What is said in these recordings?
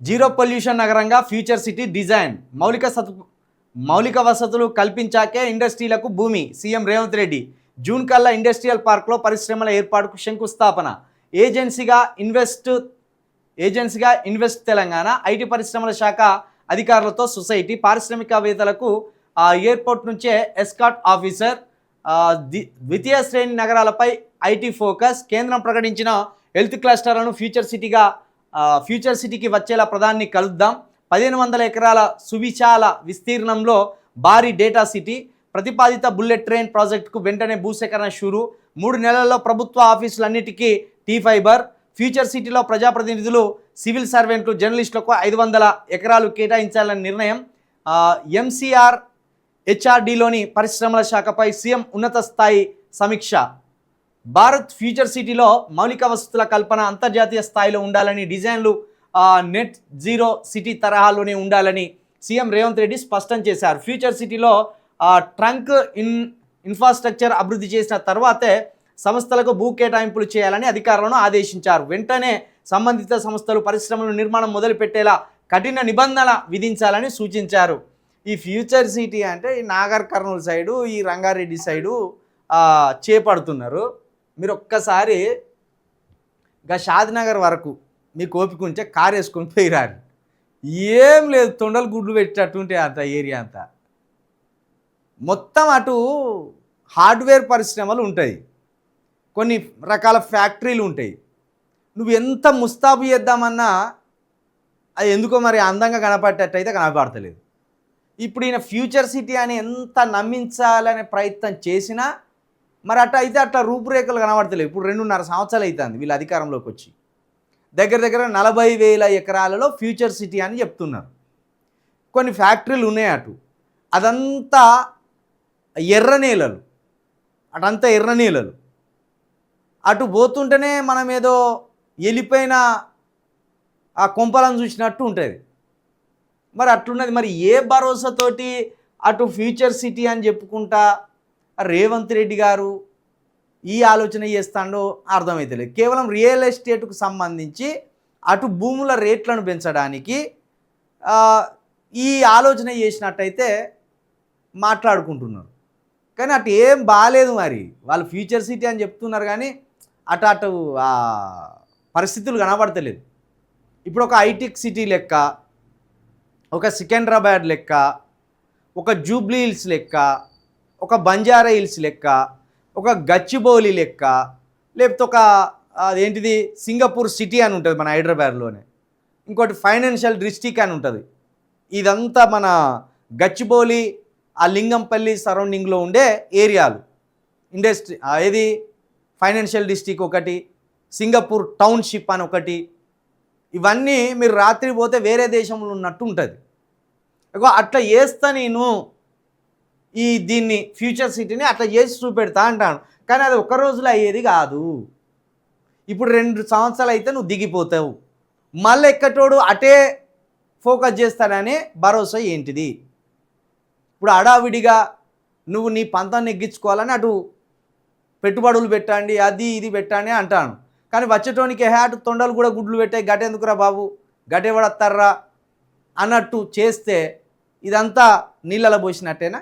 Zero pollution నగరంగా future city design మౌలిక వసతులు కల్పించాకే ఇండస్ట్రీలకు భూమి సీఎం రేవంత్ రెడ్డి జూన్ కల్లా ఇండస్ట్రియల్ పార్క్లో పరిశ్రమల ఏర్పాటుకు శంకుస్థాపన ఏజెన్సీగా ఇన్వెస్ట్ తెలంగాణ ఐటీ పరిశ్రమల శాఖ అధికారులతో సొసైటీ పారిశ్రామికవేత్తలకు ఎయిర్పోర్ట్ నుంచే ఎస్కాట్ ఆఫీసర్ ద్వితీయ శ్రేణి నగరాలపై ఐటీ ఫోకస్ కేంద్రం ప్రకటించిన హెల్త్ క్లస్టర్లను ఫ్యూచర్ సిటీకి వచ్చేలా ప్రధాని కలుద్దాం 1500 ఎకరాల సువిశాల విస్తీర్ణంలో భారీ డేటా సిటీ ప్రతిపాదిత బుల్లెట్ ట్రైన్ ప్రాజెక్టుకు వెంటనే భూసేకరణ షురు 3 నెలల్లో ప్రభుత్వ ఆఫీసులన్నిటికీ టీ ఫైబర్ ఫ్యూచర్ సిటీలో ప్రజాప్రతినిధులు సివిల్ సర్వెంట్లు జర్నలిస్టులకు 500 ఎకరాలు కేటాయించాలని నిర్ణయం ఎంసీఆర్ హెచ్ఆర్డీలోని పరిశ్రమల శాఖపై సీఎం ఉన్నత స్థాయి సమీక్ష భారత్ ఫ్యూచర్ సిటీలో మౌలిక వసతుల కల్పన అంతర్జాతీయ స్థాయిలో ఉండాలని డిజైన్లు నెట్ జీరో సిటీ తరహాలోనే ఉండాలని సీఎం రేవంత్ రెడ్డి స్పష్టం చేశారు. ఫ్యూచర్ సిటీలో ట్రంక్ ఇన్ఫ్రాస్ట్రక్చర్ అభివృద్ధి చేసిన తర్వాతే సంస్థలకు భూ కేటాయింపులు చేయాలని అధికారులను ఆదేశించారు. వెంటనే సంబంధిత సంస్థలు పరిశ్రమల నిర్మాణం మొదలుపెట్టేలా కఠిన నిబంధనలు విధించాలని సూచించారు. ఈ ఫ్యూచర్ సిటీ అంటే ఈ నాగర్ కర్నూలు సైడు ఈ రంగారెడ్డి సైడు చేపడుతున్నారు. మీరు ఒక్కసారి ఇంకా షాద్నగర్ వరకు మీకు ఓపిక ఉంటే కారు వేసుకొని పోయిరారు. ఏం లేదు, తొండలు గుడ్లు పెట్టేటట్టుంటే అంత ఏరియా అంతా మొత్తం అటు హార్డ్వేర్ పరిశ్రమలు ఉంటాయి, కొన్ని రకాల ఫ్యాక్టరీలు ఉంటాయి. నువ్వు ఎంత ముస్తాబు చేద్దామన్నా అది ఎందుకో మరి అందంగా కనపడేటట్టయితే కనపడతలేదు. ఇప్పుడు ఈయన ఫ్యూచర్ సిటీ అని ఎంత నమ్మించాలనే ప్రయత్నం చేసినా మరి అయితే అట్లా రూపురేఖలు కనబడతలేవు. ఇప్పుడు 2.5 సంవత్సరాలు అవుతుంది వీళ్ళు అధికారంలోకి వచ్చి. దగ్గర 40,000 ఎకరాలలో ఫ్యూచర్ సిటీ అని చెప్తున్నారు. కొన్ని ఫ్యాక్టరీలు ఉన్నాయి అటు, అదంతా ఎర్ర నేలలు, అటంతా ఎర్ర నేలలు. అటు పోతుంటేనే మనం ఏదో వెళ్ళిపోయిన ఆ కొంపలను చూసినట్టు ఉంటుంది. మరి అట్లున్నది. మరి ఏ భరోసాతోటి అటు ఫ్యూచర్ సిటీ అని చెప్పుకుంటా రేవంత్ రెడ్డి గారు ఈ ఆలోచన చేస్తాడో అర్థమవుతలేదు. కేవలం రియల్ ఎస్టేట్కు సంబంధించి అటు భూముల రేట్లను పెంచడానికి ఈ ఆలోచన చేసినట్టయితే మాట్లాడుకుంటున్నారు. కానీ అటు ఏం బాగాలేదు. మరి వాళ్ళు ఫ్యూచర్ సిటీ అని చెప్తున్నారు కానీ అటు పరిస్థితులు కనబడతలేదు. ఇప్పుడు ఒక హైటెక్ సిటీ లెక్క, ఒక సికింద్రాబాద్ లెక్క, ఒక జూబ్లీ హిల్స్ లెక్క, ఒక బంజారా హిల్స్ లెక్క, ఒక గచ్చిబౌలి లెక్క, లేకపోతే ఒక అదేంటిది సింగపూర్ సిటీ అని ఉంటుంది మన హైదరాబాద్లోనే, ఇంకోటి ఫైనాన్షియల్ డిస్ట్రిక్ట్ అని ఉంటుంది. ఇదంతా మన గచ్చిబౌలి ఆ లింగంపల్లి సరౌండింగ్లో ఉండే ఏరియాలు. ఇండస్ట్రీ ఏది ఫైనాన్షియల్ డిస్ట్రిక్ట్ ఒకటి, సింగపూర్ టౌన్షిప్ అని ఒకటి. ఇవన్నీ మీరు రాత్రి పోతే వేరే దేశంలో ఉన్నట్టు ఉంటుంది. అట్లా చేస్తా నేను దీన్ని ఫ్యూచర్ సిటీని అట్లా చేసి చూపెడతా అంటాను. కానీ అది ఒక రోజులో అయ్యేది కాదు. ఇప్పుడు 2 సంవత్సరాలు అయితే నువ్వు దిగిపోతావు. మళ్ళీ ఎక్కటోడు అటే ఫోకస్ చేస్తానని భరోసా ఏంటిది? ఇప్పుడు అడావిడిగా నువ్వు నీ పంతం నెగ్గించుకోవాలని అటు పెట్టుబడులు పెట్టండి, అది ఇది పెట్టండి అంటాను. కానీ వచ్చేటోనికి అటు తొండలు కూడా గుడ్లు పెట్టాయి, గటెందుకురా బాబు, గటెవడత్తారా అన్నట్టు చేస్తే ఇదంతా నీళ్ళలో పోసినట్టేనా?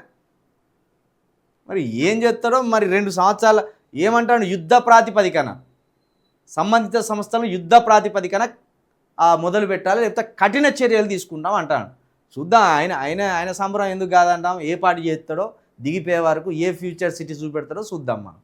మరి ఏం చేస్తాడో మరి 2 సంవత్సరాలు ఏమంటాడు, యుద్ధ ప్రాతిపదికన సంబంధిత సంస్థలు యుద్ధ ప్రాతిపదికన మొదలు పెట్టాలి, లేకపోతే కఠిన చర్యలు తీసుకుంటాం అంటాడు. చూద్దాం. ఆయన సంబరం ఎందుకు కాదంటాం. ఏ పార్టీ చేస్తాడో దిగిపోయే వరకు ఏ ఫ్యూచర్ సిటీ చూపెడతాడో చూద్దాం మనం.